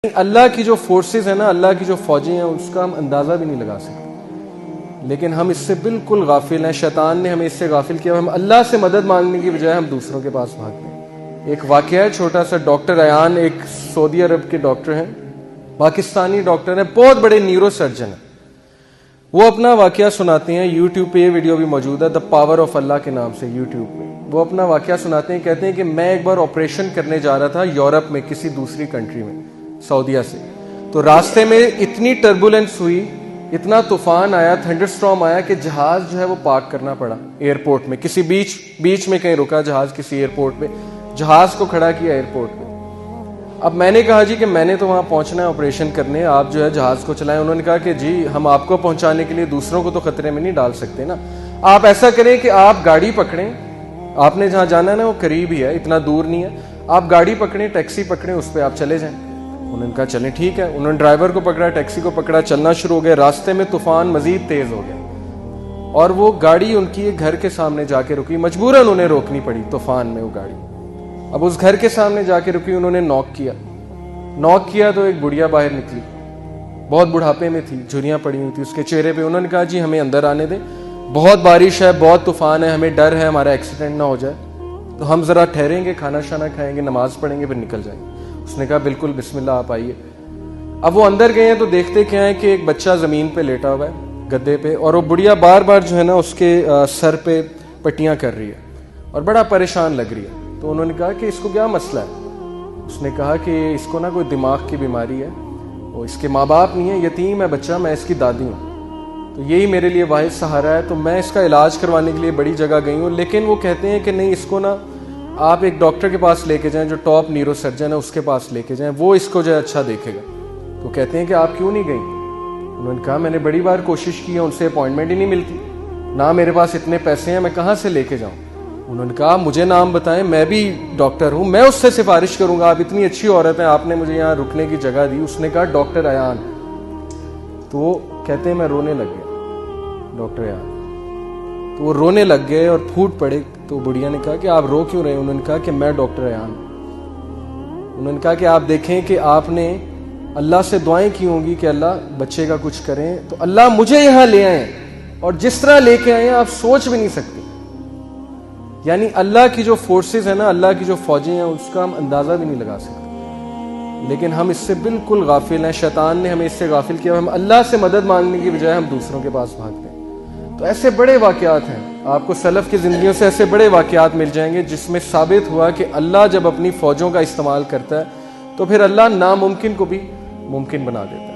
अल्लाह की जो फोर्सेस है ना, अल्लाह की जो फौजें हैं, उसका हम अंदाज़ा भी नहीं लगा सकते, लेकिन हम इससे बिल्कुल गाफिल हैं। शैतान ने हमें इससे गाफिल किया। हम अल्लाह से मदद मांगने की बजाय हम दूसरों के पास भागते हैं। एक वाकया है छोटा सा। डॉक्टर अयान एक सऊदी अरब के डॉक्टर हैं, पाकिस्तानी डॉक्टर हैं, बहुत बड़े न्यूरो सर्जन हैं। वो अपना वाकया सुनाते हैं। यूट्यूब पे ये वीडियो भी मौजूद है, द पावर ऑफ अल्लाह के नाम से यूट्यूब पे। वो अपना वाकया सुनाते हैं, कहते हैं कि मैं एक बार ऑपरेशन करने जा रहा था यूरोप में, किसी दूसरी कंट्री में, सऊदीया से। तो रास्ते में इतनी टर्बुलेंस हुई, इतना तूफान आया, थंडरस्टॉर्म आया कि जहाज जो है वो पार्क करना पड़ा एयरपोर्ट में। किसी बीच में कहीं रुका जहाज, किसी एयरपोर्ट पे जहाज को खड़ा किया एयरपोर्ट पे। अब मैंने कहा जी कि मैंने तो वहां पहुंचना है ऑपरेशन करने, आप जो है जहाज को चलाएं। उन्होंने कहा कि जी हम आपको पहुंचाने के लिए दूसरों को तो खतरे में नहीं डाल सकते ना, आप ऐसा करें कि आप गाड़ी पकड़ें, आपने जहां जाना है ना वो करीब ही है, इतना दूर नहीं है, आप गाड़ी पकड़ें, टैक्सी पकड़ें, उस पर आप चले जाएं। उन्होंने कहा चलें ठीक है। उन्होंने ड्राइवर को पकड़ा, टैक्सी को पकड़ा, चलना शुरू हो गया। रास्ते में तूफान मजीद तेज हो गया और वो गाड़ी उनकी एक घर के सामने जाके रुकी। मजबूरन उन्हें रोकनी पड़ी तूफान में वो गाड़ी। अब उस घर के सामने जाके रुकी, उन्होंने नॉक किया तो एक बुढ़िया बाहर निकली, बहुत बुढ़ापे में थी, झुर्रियां पड़ी हुई थी उसके चेहरे पे। उन्होंने कहा जी हमें अंदर आने दें, बहुत बारिश है, बहुत तूफान है, हमें डर है हमारा एक्सीडेंट ना हो जाए, तो हम जरा ठहरेंगे, खाना शाना खाएंगे, नमाज पढ़ेंगे, फिर निकल जाएंगे। उसने कहा बिल्कुल बिस्मिल्लाह आप आइए। अब वो अंदर गए हैं तो देखते क्या है कि एक बच्चा जमीन पे लेटा हुआ है गद्दे पे, और वो बुढ़िया बार बार जो है ना उसके सर पे पट्टियां कर रही है और बड़ा परेशान लग रही है। तो उन्होंने कहा कि इसको क्या मसला है। उसने कहा कि इसको ना कोई दिमाग की बीमारी है, और इसके माँ बाप नहीं है, यतीम है बच्चा, मैं इसकी दादी हूँ, तो यही मेरे लिए वाहिद सहारा है। तो मैं इसका इलाज करवाने के लिए बड़ी जगह गई हूँ, लेकिन वो कहते हैं कि नहीं, इसको ना आप एक डॉक्टर के पास लेके जाएं जो टॉप न्यूरो सर्जन है, उसके पास लेके जाएं, वो इसको जो है अच्छा देखेगा। तो कहते हैं कि आप क्यों नहीं गई। उन्होंने कहा मैंने बड़ी बार कोशिश की है, उनसे अपॉइंटमेंट ही नहीं मिलती, ना मेरे पास इतने पैसे हैं, मैं कहाँ से लेके जाऊँ। उन्होंने कहा मुझे नाम बताएं, मैं भी डॉक्टर हूँ, मैं उससे सिफारिश करूंगा, आप इतनी अच्छी औरत हैं, आपने मुझे यहाँ रुकने की जगह दी। उसने कहा डॉक्टर अयान। तो वो कहते हैं मैं रोने लग गया, डॉक्टर अयान। तो वो रोने लग गए और फूट पड़े। तो बुढ़िया ने कहा कि आप रो क्यों रहे हैं। उन्होंने कहा कि मैं डॉक्टर अयान। उन्होंने कहा कि आप देखें कि आपने अल्लाह से दुआएं की होंगी कि अल्लाह बच्चे का कुछ करें, तो अल्लाह मुझे यहाँ ले आए, और जिस तरह लेके आए आप सोच भी नहीं सकते। यानी अल्लाह की जो फोर्सेस है ना, अल्लाह की जो फौजें हैं, उसका हम अंदाज़ा भी नहीं लगा सकते, लेकिन हम इससे बिल्कुल गाफिल हैं। शैतान ने हमें इससे गाफिल किया। हम अल्लाह से मदद मांगने की बजाय हम दूसरों के पास भागते हैं। तो ऐसे बड़े वाकयात हैं, आपको सलफ की ज़िंदगियों से ऐसे बड़े वाकयात मिल जाएंगे जिसमें साबित हुआ कि अल्लाह जब अपनी फ़ौजों का इस्तेमाल करता है तो फिर अल्लाह नामुमकिन को भी मुमकिन बना देता है।